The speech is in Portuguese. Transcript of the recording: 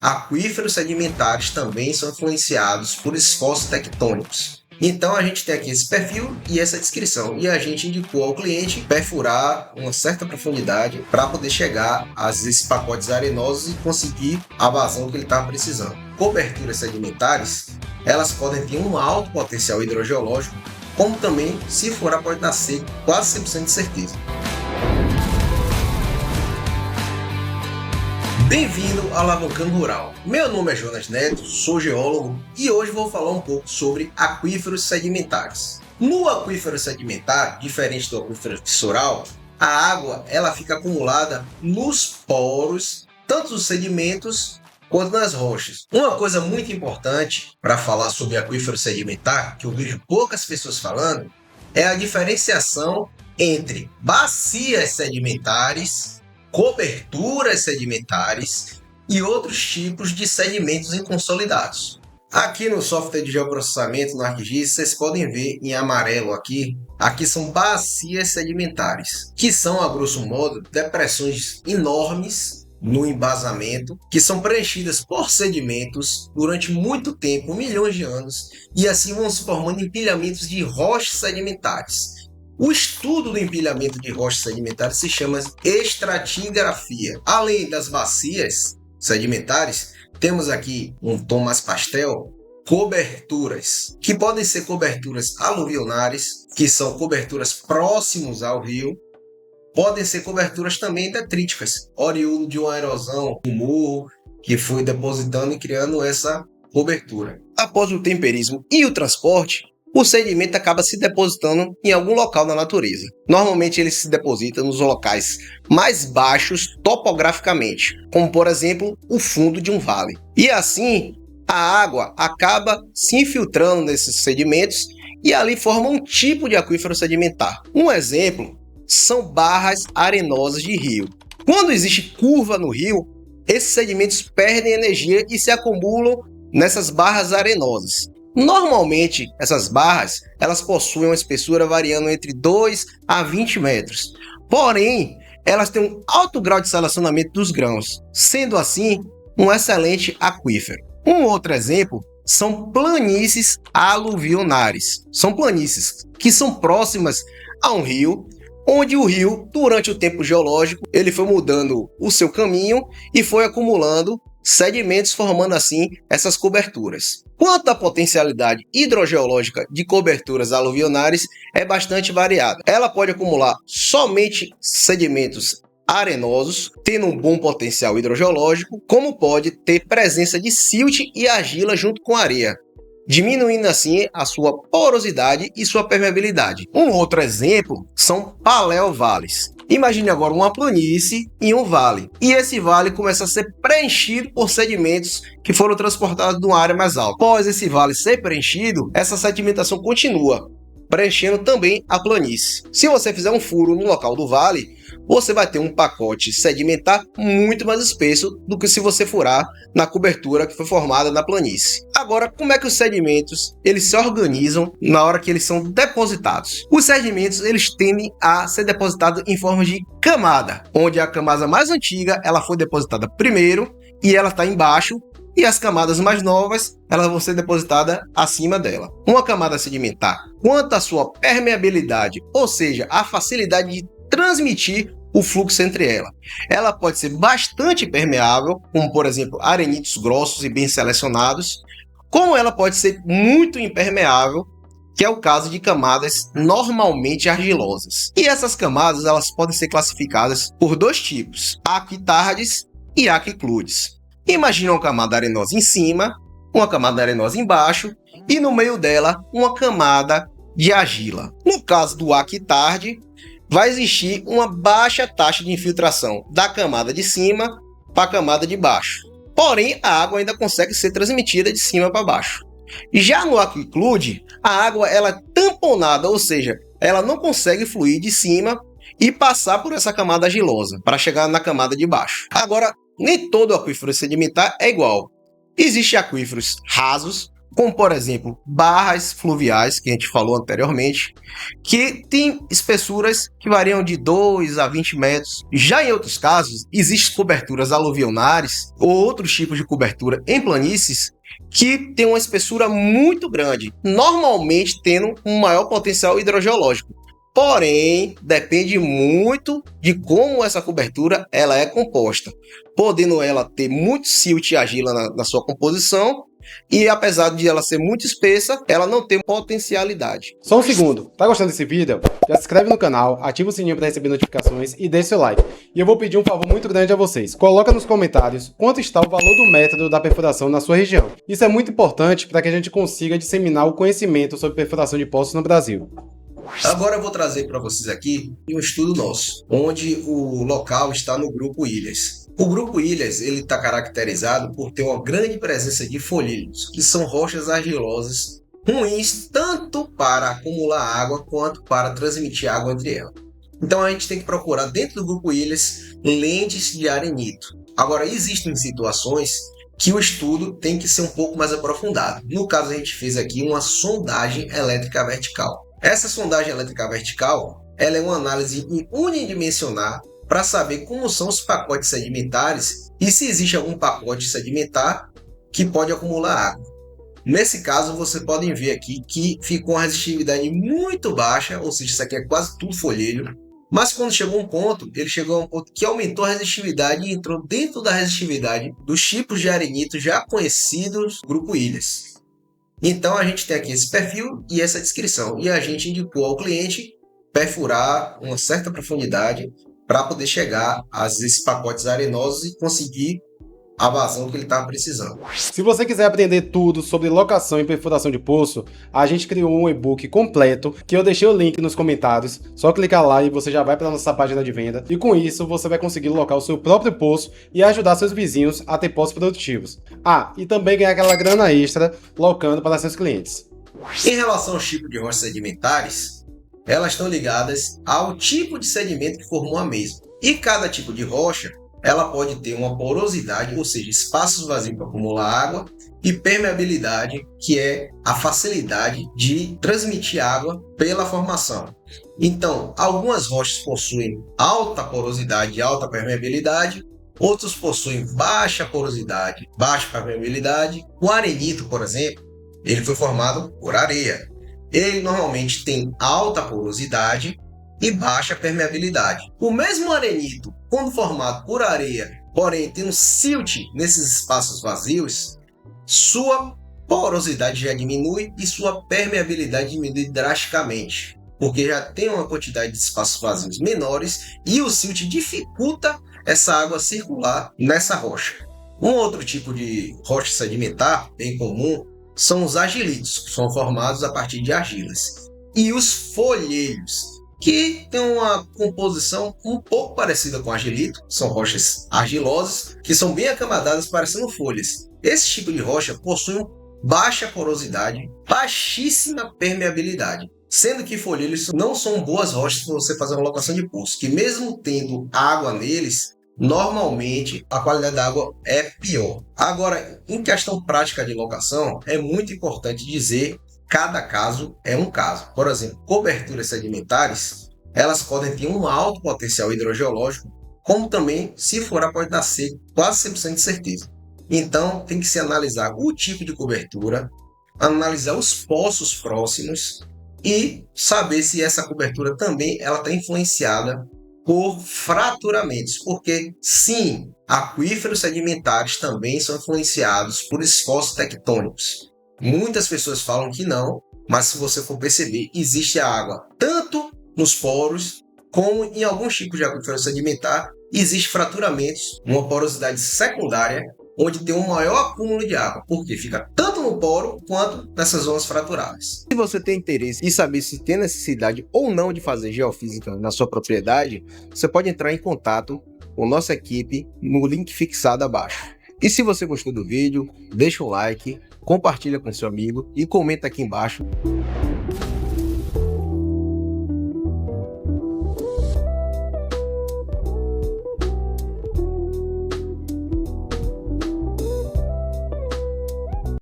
aquíferos sedimentares também são influenciados por esforços tectônicos. Então a gente tem aqui esse perfil e essa descrição, e a gente indicou ao cliente perfurar uma certa profundidade para poder chegar a esses pacotes arenosos e conseguir a vazão que ele estava precisando. Coberturas sedimentares, elas podem ter um alto potencial hidrogeológico, como também, se furar, pode dar seco, quase 100% de certeza. Bem-vindo ao Alavancando Rural. Meu nome é Jonas Neto, sou geólogo e hoje vou falar um pouco sobre aquíferos sedimentares. No aquífero sedimentar, diferente do aquífero fissural, a água ela fica acumulada nos poros, tanto dos sedimentos quanto nas rochas. Uma coisa muito importante para falar sobre aquífero sedimentar, que eu vejo poucas pessoas falando, é a diferenciação entre bacias sedimentares, coberturas sedimentares e outros tipos de sedimentos inconsolidados. Aqui no software de geoprocessamento, no ArcGIS, vocês podem ver em amarelo aqui são bacias sedimentares, que são, a grosso modo, depressões enormes no embasamento, que são preenchidas por sedimentos durante muito tempo, milhões de anos, e assim vão se formando empilhamentos de rochas sedimentares. O estudo do empilhamento de rochas sedimentares se chama estratigrafia. Além das bacias sedimentares, temos aqui um tom mais pastel, coberturas, que podem ser coberturas aluvionares, que são coberturas próximos ao rio, podem ser coberturas também detríticas, oriundo de uma erosão, um morro, que foi depositando e criando essa cobertura. Após o temperismo e o transporte, o sedimento acaba se depositando em algum local na natureza. Normalmente ele se deposita nos locais mais baixos topograficamente, como por exemplo o fundo de um vale. E assim a água acaba se infiltrando nesses sedimentos e ali forma um tipo de aquífero sedimentar. Um exemplo são barras arenosas de rio. Quando existe curva no rio, esses sedimentos perdem energia e se acumulam nessas barras arenosas. Normalmente, essas barras elas possuem uma espessura variando entre 2 a 20 metros. Porém, elas têm um alto grau de selecionamento dos grãos, sendo assim um excelente aquífero. Um outro exemplo são planícies aluvionares. São planícies que são próximas a um rio, onde o rio, durante o tempo geológico, ele foi mudando o seu caminho e foi acumulando sedimentos, formando assim essas coberturas. Quanto à potencialidade hidrogeológica de coberturas aluvionares, é bastante variada. Ela pode acumular somente sedimentos arenosos, tendo um bom potencial hidrogeológico, como pode ter presença de silt e argila junto com areia, diminuindo assim a sua porosidade e sua permeabilidade. Um outro exemplo são paleovales. Imagine agora uma planície e um vale. E esse vale começa a ser preenchido por sedimentos que foram transportados de uma área mais alta. Após esse vale ser preenchido, essa sedimentação continua, preenchendo também a planície. Se você fizer um furo no local do vale, você vai ter um pacote sedimentar muito mais espesso do que se você furar na cobertura que foi formada na planície. Agora, como é que os sedimentos eles se organizam na hora que eles são depositados? Os sedimentos eles tendem a ser depositados em forma de camada, onde a camada mais antiga ela foi depositada primeiro e ela está embaixo, e as camadas mais novas elas vão ser depositadas acima dela. Uma camada sedimentar, quanto à sua permeabilidade, ou seja, a facilidade de transmitir o fluxo entre ela pode ser bastante permeável, como por exemplo arenitos grossos e bem selecionados, como ela pode ser muito impermeável, que é o caso de camadas normalmente argilosas. E essas camadas elas podem ser classificadas por dois tipos, aquitardes e aquicludes. Imagina uma camada arenosa em cima, uma camada arenosa embaixo e no meio dela uma camada de argila. No caso do aquitarde, vai existir uma baixa taxa de infiltração da camada de cima para a camada de baixo. Porém, a água ainda consegue ser transmitida de cima para baixo. Já no aquiclude, a água ela é tamponada, ou seja, ela não consegue fluir de cima e passar por essa camada argilosa para chegar na camada de baixo. Agora, nem todo aquífero sedimentar é igual. Existem aquíferos rasos, como por exemplo, barras fluviais, que a gente falou anteriormente, que tem espessuras que variam de 2 a 20 metros. Já em outros casos, existem coberturas aluvionares ou outros tipos de cobertura em planícies que tem uma espessura muito grande, normalmente tendo um maior potencial hidrogeológico. Porém, depende muito de como essa cobertura ela é composta, podendo ela ter muito silt e argila na sua composição, e apesar de ela ser muito espessa, ela não tem potencialidade. Só um segundo, tá gostando desse vídeo? Já se inscreve no canal, ativa o sininho para receber notificações e deixa seu like. E eu vou pedir um favor muito grande a vocês. Coloca nos comentários quanto está o valor do método da perfuração na sua região. Isso é muito importante para que a gente consiga disseminar o conhecimento sobre perfuração de poços no Brasil. Agora eu vou trazer para vocês aqui um estudo nosso, onde o local está no Grupo Ilhas. O Grupo Ilhas ele está caracterizado por ter uma grande presença de folhílios, que são rochas argilosas ruins tanto para acumular água quanto para transmitir água entre elas. Então a gente tem que procurar dentro do Grupo Ilhas lentes de arenito. Agora existem situações que o estudo tem que ser um pouco mais aprofundado. No caso a gente fez aqui uma sondagem elétrica vertical. Essa sondagem elétrica vertical ela é uma análise unidimensional para saber como são os pacotes sedimentares e se existe algum pacote sedimentar que pode acumular água. Nesse caso, vocês podem ver aqui que ficou uma resistividade muito baixa, ou seja, isso aqui é quase tudo folheiro. Mas quando chegou um ponto, ele chegou a um ponto que aumentou a resistividade e entrou dentro da resistividade dos tipos de arenito já conhecidos do Grupo Ilhas. Então a gente tem aqui esse perfil e essa descrição. E a gente indicou ao cliente perfurar uma certa profundidade para poder chegar a esses pacotes arenosos e conseguir a vazão que ele estava precisando. Se você quiser aprender tudo sobre locação e perfuração de poço, a gente criou um e-book completo que eu deixei o link nos comentários. Só clicar lá e você já vai para a nossa página de venda. E com isso você vai conseguir locar o seu próprio poço e ajudar seus vizinhos a ter poços produtivos. Ah, e também ganhar aquela grana extra locando para seus clientes. Em relação aos tipos de rochas sedimentares, elas estão ligadas ao tipo de sedimento que formou a mesma. E cada tipo de rocha, ela pode ter uma porosidade, ou seja, espaços vazios para acumular água, e permeabilidade, que é a facilidade de transmitir água pela formação. Então, algumas rochas possuem alta porosidade e alta permeabilidade, outros possuem baixa porosidade, baixa permeabilidade. O arenito, por exemplo, ele foi formado por areia. Ele normalmente tem alta porosidade e baixa permeabilidade. O mesmo arenito, quando formado por areia, porém tendo silt nesses espaços vazios, sua porosidade já diminui e sua permeabilidade diminui drasticamente, porque já tem uma quantidade de espaços vazios menores e o silt dificulta essa água circular nessa rocha. Um outro tipo de rocha sedimentar bem comum são os argilitos, que são formados a partir de argilas, e os folheiros, que tem uma composição um pouco parecida com argilito, são rochas argilosas, que são bem acamadadas parecendo folhas. Esse tipo de rocha possui baixa porosidade, baixíssima permeabilidade, sendo que folheiros não são boas rochas para você fazer uma locação de poço, que mesmo tendo água neles, normalmente a qualidade da água é pior. Agora, em questão prática de locação, é muito importante dizer cada caso é um caso. Por exemplo, coberturas sedimentares, elas podem ter um alto potencial hidrogeológico, como também, se for, pode dar seco, quase 100% de certeza. Então, tem que se analisar o tipo de cobertura, analisar os poços próximos e saber se essa cobertura também está influenciada por fraturamentos, porque sim, aquíferos sedimentares também são influenciados por esforços tectônicos. Muitas pessoas falam que não, mas se você for perceber, existe a água tanto nos poros como em alguns tipos de aquífero sedimentar, existe fraturamentos, uma porosidade secundária, onde tem um maior acúmulo de água, porque fica tanto no poro quanto nessas zonas fraturadas. Se você tem interesse em saber se tem necessidade ou não de fazer geofísica na sua propriedade, você pode entrar em contato com nossa equipe no link fixado abaixo. E se você gostou do vídeo, deixa um like, compartilha com seu amigo e comenta aqui embaixo.